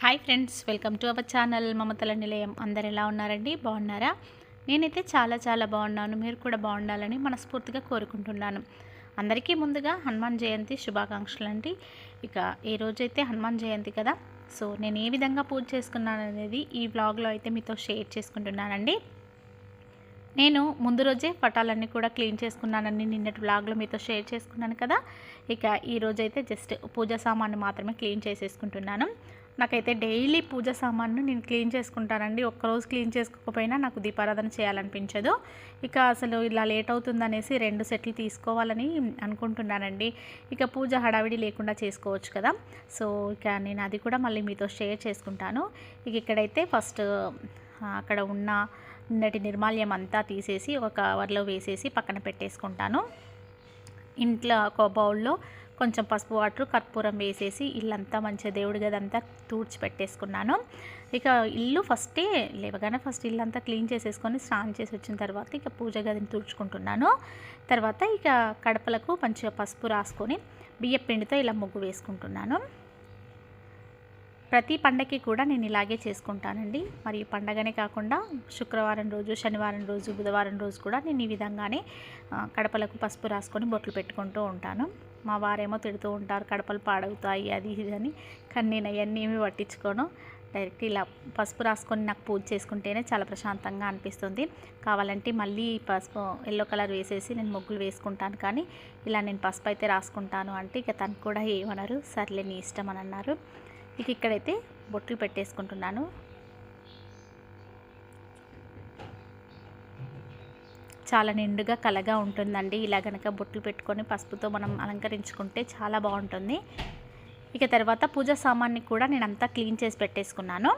Hi friends, welcome to our channel మమతల నిలయం. అందరు ఎలా ఉన్నారండి? బాగున్నారా? నేనైతే చాలా బాగున్నాను. మీరు కూడా బాగుండాలని మనస్ఫూర్తిగా కోరుకుంటున్నాను. అందరికీ ముందుగా హనుమాన్ జయంతి శుభాకాంక్షలు అండి. ఇక ఈరోజైతే హనుమాన్ జయంతి కదా, సో నేను ఏ విధంగా పూజ చేసుకున్నాను అనేది ఈ వ్లాగ్లో అయితే మీతో షేర్ చేసుకుంటున్నానండి. నేను ముందు రోజే పటాలన్నీ కూడా క్లీన్ చేసుకున్నానని నిన్నటి వ్లాగ్లో మీతో షేర్ చేసుకున్నాను కదా. ఇక ఈరోజైతే జస్ట్ పూజ సామాను మాత్రమే క్లీన్ చేసేసుకుంటున్నాను. నాకైతే డైలీ పూజ సామాన్ను నేను క్లీన్ చేసుకుంటానండి. ఒక్కరోజు క్లీన్ చేసుకోకపోయినా నాకు దీపారాధన చేయాలనిపించదు. ఇక అసలు ఇలా లేట్ అవుతుందనేసి 2 సెట్లు తీసుకోవాలని అనుకుంటున్నానండి. ఇక పూజ హడావిడి లేకుండా చేసుకోవచ్చు కదా. సో ఇక నేను అది కూడా మళ్ళీ మీతో షేర్ చేసుకుంటాను. ఇక ఇక్కడైతే ఫస్ట్ అక్కడ ఉన్న నిన్నటి నిర్మాల్యం అంతా తీసేసి ఒక కవర్లో వేసేసి పక్కన పెట్టేసుకుంటాను. ఇంట్లో ఒక బౌల్లో కొంచెం పసుపు వాటర్ కర్పూరం వేసేసి ఇల్లంతా మంచిగా దేవుడి గదంతా తూడ్చి పెట్టేసుకున్నాను. ఇక ఇల్లు లేవగానే ఫస్ట్ ఇల్లంతా క్లీన్ చేసేసుకొని స్నానం చేసి వచ్చిన తర్వాత ఇక పూజ గదిని తుడుచుకుంటున్నాను. తర్వాత ఇక కడపలకు మంచిగా పసుపు రాసుకొని బియ్యం పిండితో ఇలా ముగ్గు వేసుకుంటున్నాను. ప్రతి పండగకి కూడా నేను ఇలాగే చేసుకుంటానండి. మరి ఈ పండగనే కాకుండా శుక్రవారం రోజు, శనివారం రోజు, బుధవారం రోజు కూడా నేను ఈ విధంగానే కడపలకు పసుపు రాసుకొని బొట్లు పెట్టుకుంటూ ఉంటాను. మా వారేమో తిడుతూ ఉంటారు, కడపలు పాడవుతాయి అది ఇది అని. కానీ నేను అవన్నీ ఏమీ పట్టించుకోను. డైరెక్ట్ ఇలా పసుపు రాసుకొని నాకు పూజ చేసుకుంటేనే చాలా ప్రశాంతంగా అనిపిస్తుంది. కావాలంటే మళ్ళీ పసుపు ఎల్లో కలర్ వేసేసి నేను ముగ్గులు వేసుకుంటాను, కానీ ఇలా నేను పసుపు అయితే రాసుకుంటాను అంటే ఇక తను కూడా ఏమన్నారు, సర్లే నీ ఇష్టం అని అన్నారు. ఇక ఇక్కడైతే బొట్లు పెట్టేసుకుంటున్నాను. చాలా నిండుగా కలగా ఉంటుందండి. ఇలా కనుక బొట్లు పెట్టుకొని పసుపుతో మనం అలంకరించుకుంటే చాలా బాగుంటుంది. ఇక తర్వాత పూజా సామాన్ని కూడా నేను అంతా క్లీన్ చేసి పెట్టేసుకున్నాను.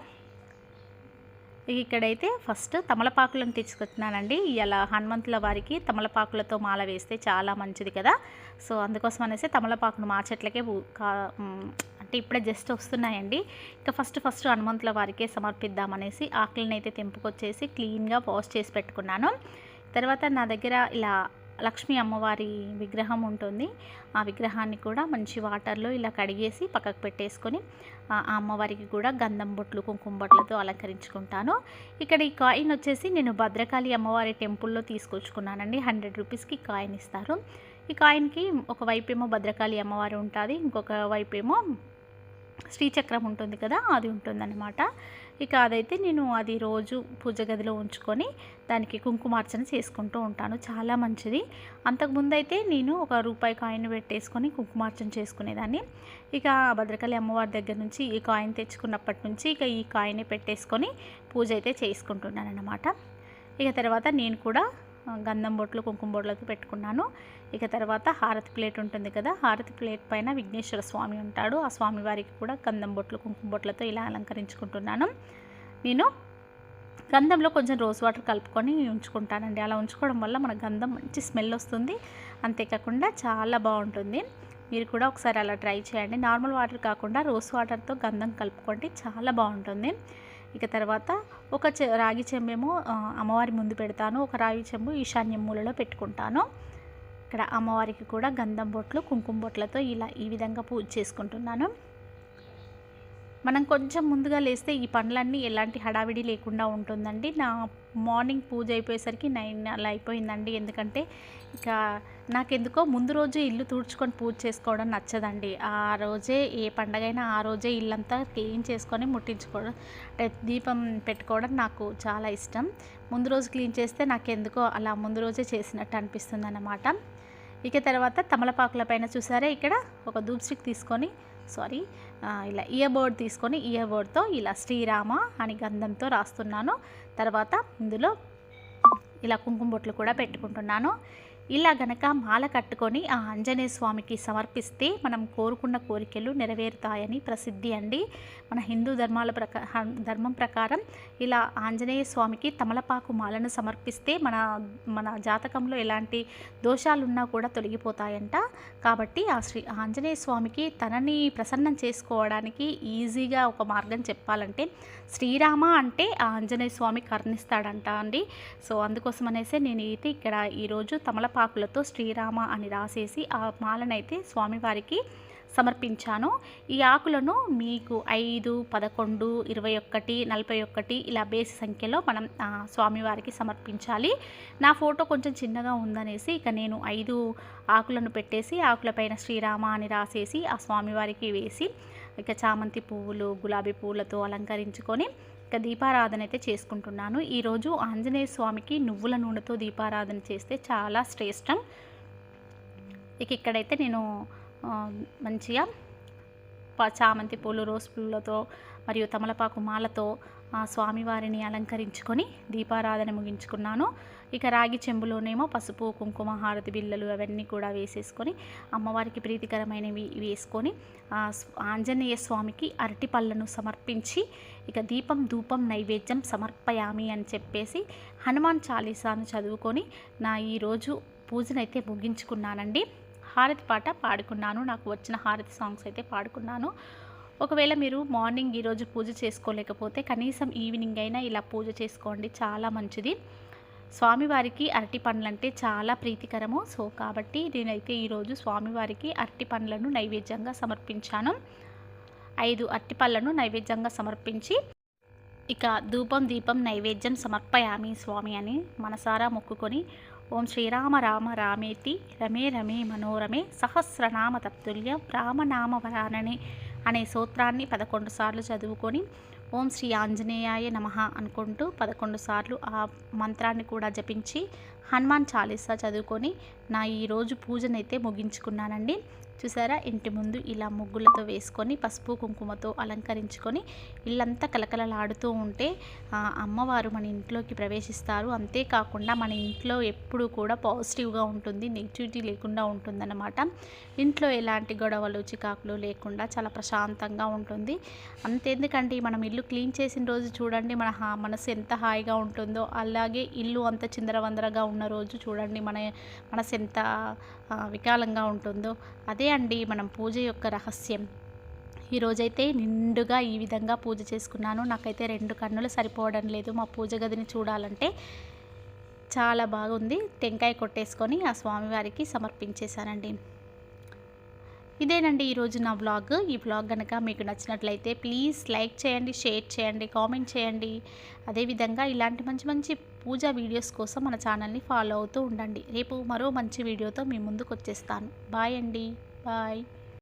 ఇక్కడైతే ఫస్ట్ తమలపాకులను తీసుకొచ్చినానండి. ఇలా హనుమంతుల వారికి తమలపాకులతో మాల వేస్తే చాలా మంచిది కదా. సో అందుకోసం అనేసి తమలపాకును మా చెట్లకే అంటే ఇప్పుడే జస్ట్ వస్తున్నాయండి. ఇక ఫస్ట్ హనుమంతుల వారికే సమర్పిద్దామనేసి ఆకులను అయితే తెంపుకొచ్చేసి క్లీన్గా వాష్ చేసి పెట్టుకున్నాను. తర్వాత నా దగ్గర ఇలా లక్ష్మీ అమ్మవారి విగ్రహం ఉంటుంది. ఆ విగ్రహాన్ని కూడా మంచి వాటర్లో ఇలా కడిగేసి పక్కకు పెట్టేసుకొని ఆ అమ్మవారికి కూడా గంధం బొట్లు, కుంకుమ బొట్లతో అలంకరించుకుంటాను. ఇక్కడ ఈ కాయిన్ వచ్చేసి నేను భద్రకాళి అమ్మవారి టెంపుల్లో తీసుకొచ్చుకున్నానండి. 100 రూపీస్కి కాయిన్ ఇస్తారు. ఈ కాయిన్కి ఒక వైపేమో భద్రకాళి అమ్మవారు ఉంటుంది, ఇంకొక వైపేమో శ్రీచక్రం ఉంటుంది కదా, అది ఉంటుందన్నమాట. ఇక అదైతే నేను అది రోజు పూజ గదిలో ఉంచుకొని దానికి కుంకుమార్చన చేసుకుంటూ ఉంటాను. చాలా మంచిది. అంతకుముందు అయితే నేను ఒక రూపాయి కాయిన్ పెట్టేసుకొని కుంకుమార్చన చేసుకునేదాన్ని. ఇక భద్రకాళి అమ్మవారి దగ్గర నుంచి ఈ కాయిన్ తెచ్చుకున్నప్పటి నుంచి ఇక ఈ కాయిన్ పెట్టేసుకొని పూజ అయితే చేసుకుంటున్నాను అన్నమాట. ఇక తర్వాత నేను కూడా గంధం బొట్లు, కుంకుమ బొట్లతో పెట్టుకున్నాను. ఇక తర్వాత హారతి ప్లేట్ ఉంటుంది కదా, హారతి ప్లేట్ పైన విఘ్నేశ్వర స్వామి ఉంటాడు. ఆ స్వామి వారికి కూడా గంధం బొట్లు, కుంకుమ బొట్లతో ఇలా అలంకరించుకుంటున్నాను. నేను గంధంలో కొంచెం రోజ్ వాటర్ కలుపుకొని ఉంచుకుంటానండి. అలా ఉంచుకోవడం వల్ల మన గంధం మంచి స్మెల్ వస్తుంది. అంతేకాకుండా చాలా బాగుంటుంది. మీరు కూడా ఒకసారి అలా ట్రై చేయండి. నార్మల్ వాటర్ కాకుండా రోజ్ వాటర్తో గంధం కలుపుకోండి, చాలా బాగుంటుంది. ఇక తర్వాత ఒక రాగి చెంబేమో అమ్మవారి ముందు పెడతాను, ఒక రాగి చెంబు ఈశాన్య మూలలో పెట్టుకుంటాను. ఇక్కడ అమ్మవారికి కూడా గంధం బొట్లు, కుంకుమ బొట్లతో ఇలా ఈ విధంగా పూజ చేసుకుంటున్నాను. మనం కొంచెం ముందుగా లేస్తే ఈ పనులన్నీ ఎలాంటి హడావిడి లేకుండా ఉంటుందండి. నా మార్నింగ్ పూజ అయిపోయేసరికి 9 అలా అయిపోయిందండి. ఎందుకంటే ఇక నాకెందుకో ముందు రోజు ఇల్లు తుడుచుకొని పూజ చేసుకోవడం నచ్చదండి. ఆ రోజే ఏ పండగైనా ఆ రోజే ఇల్లంతా క్లీన్ చేసుకొని ముట్టించుకోవడం, అంటే దీపం పెట్టుకోవడం నాకు చాలా ఇష్టం. ముందు రోజు క్లీన్ చేస్తే నాకెందుకో అలా ముందు రోజే చేసినట్టు అనిపిస్తుంది అన్నమాట. ఇక తర్వాత తమలపాకుల పైన చూసారా, ఇక్కడ ఒక ధూప్ స్టిక్ తీసుకొని ఇలా ఇయర్ బోర్డ్ తీసుకొని ఇయర్ బోర్డ్తో ఇలా శ్రీరామ అని గంధంతో రాస్తున్నాను. తర్వాత ఇందులో ఇలా కుంకుమ బొట్లు కూడా పెట్టుకుంటున్నాను. ఇలా గనక మాల కట్టుకొని ఆ ఆంజనేయ స్వామికి సమర్పిస్తే మనం కోరుకున్న కోరికలు నెరవేరుతాయని ప్రసిద్ధి అండి. మన హిందూ ధర్మం ప్రకారం ఇలా ఆంజనేయ స్వామికి తమలపాకు మాలను సమర్పిస్తే మన జాతకంలో ఎలాంటి దోషాలున్నా కూడా తొలగిపోతాయంట. కాబట్టి ఆంజనేయ స్వామికి తనని ప్రసన్నం చేసుకోవడానికి ఈజీగా ఒక మార్గం చెప్పాలంటే శ్రీరామ అంటే ఆ ఆంజనేయ స్వామి కరుణిస్తాడంట అండి. సో అందుకోసం అనేసి నేను అయితే ఇక్కడ ఈరోజు తమలపాకులతో శ్రీరామ అని రాసేసి ఆ మాలనైతే స్వామివారికి సమర్పించాను. ఈ ఆకులను మీకు 5, 11, 21, 41 ఇలా బేసి సంఖ్యలో మనం స్వామివారికి సమర్పించాలి. నా ఫోటో కొంచెం చిన్నగా ఉందనేసి ఇక నేను 5 ఆకులను పెట్టేసి ఆకులపైన శ్రీరామ అని రాసేసి ఆ స్వామివారికి వేసి ఇక చామంతి పువ్వులు, గులాబీ పువ్వులతో అలంకరించుకొని ఇక దీపారాధన అయితే చేసుకుంటున్నాను. ఈరోజు ఆంజనేయ స్వామికి నువ్వుల నూనెతో దీపారాధన చేస్తే చాలా శ్రేష్టం. ఇక ఇక్కడైతే నేను మంచిగా చామంతి పూలు, రోజ్ పూలతో మరియు తమలపాకు మాలతో స్వామివారిని అలంకరించుకొని దీపారాధన ముగించుకున్నాను. ఇక రాగి చెంబులోనేమో పసుపు, కుంకుమ, హారతి బిళ్ళలు అవన్నీ కూడా వేసేసుకొని అమ్మవారికి ప్రీతికరమైనవి వేసుకొని ఆంజనేయ స్వామికి అరటి పళ్ళను సమర్పించి ఇక దీపం, ధూపం, నైవేద్యం సమర్పయామి అని చెప్పేసి హనుమాన్ చాలీసాను చదువుకొని నా ఈరోజు పూజనైతే ముగించుకున్నానండి. హారతి పాట పాడుకున్నాను. నాకు వచ్చిన హారతి సాంగ్స్ అయితే పాడుకున్నాను. ఒకవేళ మీరు మార్నింగ్ ఈరోజు పూజ చేసుకోలేకపోతే కనీసం ఈవినింగ్ అయినా ఇలా పూజ చేసుకోండి, చాలా మంచిది. స్వామివారికి అరటి పండ్లంటే చాలా ప్రీతికరము. సో కాబట్టి నేనైతే ఈరోజు స్వామివారికి అరటి పండ్లను నైవేద్యంగా సమర్పించాను. 5 అరటి పళ్ళను నైవేద్యంగా సమర్పించి ఇక ధూపం, దీపం, నైవేద్యం సమర్పయామి స్వామి అని మనసారా మొక్కుకొని ఓం శ్రీరామ రామ రామేతి రమే రమే మనోరమే సహస్రనామ తత్తుల్యం రామనామ వరాననే అనే సూత్రాన్ని 11 సార్లు చదువుకొని ఓం శ్రీ ఆంజనేయాయ నమః అనుకుంటూ 11 సార్లు ఆ మంత్రాన్ని కూడా జపించి హనుమాన్ చాలీసా చదువుకొని నా ఈరోజు పూజనైతే ముగించుకున్నానండి. చూసారా, ఇంటి ముందు ఇలా ముగ్గులతో వేసుకొని పసుపు కుంకుమతో అలంకరించుకొని ఇల్లంతా కలకలలాడుతూ ఉంటే అమ్మవారు మన ఇంట్లోకి ప్రవేశిస్తారు. అంతేకాకుండా మన ఇంట్లో ఎప్పుడు కూడా పాజిటివ్గా ఉంటుంది, నెగిటివిటీ లేకుండా ఉంటుందన్నమాట. ఇంట్లో ఎలాంటి గొడవలు, చికాకులు లేకుండా చాలా ప్రశాంతంగా ఉంటుంది. అంతెందుకండి, మనం ఇల్లు క్లీన్ చేసిన రోజు చూడండి మన మనసు ఎంత హాయిగా ఉంటుందో, అలాగే ఇల్లు అంత చిందరవందరగా ఉన్న రోజు చూడండి మన మనసు ఎంత వికాలంగా ఉంటుందో. అదే అండి మనం పూజ యొక్క రహస్యం. ఈరోజైతే నిండుగా ఈ విధంగా పూజ చేసుకున్నాను. నాకైతే 2 కన్నులు సరిపోవడం లేదు మా పూజ గదిని చూడాలంటే. చాలా బాగుంది. టెంకాయ కొట్టేసుకొని ఆ స్వామివారికి సమర్పించేశానండి. ఇదేనండి ఈరోజు నా వ్లాగ్. ఈ వ్లాగ్ కనుక మీకు నచ్చినట్లయితే ప్లీజ్ లైక్ చేయండి, షేర్ చేయండి, కామెంట్ చేయండి. అదేవిధంగా ఇలాంటి మంచి మంచి పూజా వీడియోస్ కోసం మన ఛానల్ని ఫాలో అవుతూ ఉండండి. రేపు మరో మంచి వీడియోతో మీ ముందుకు వచ్చేస్తాను. బాయ్ అండి, బాయ్.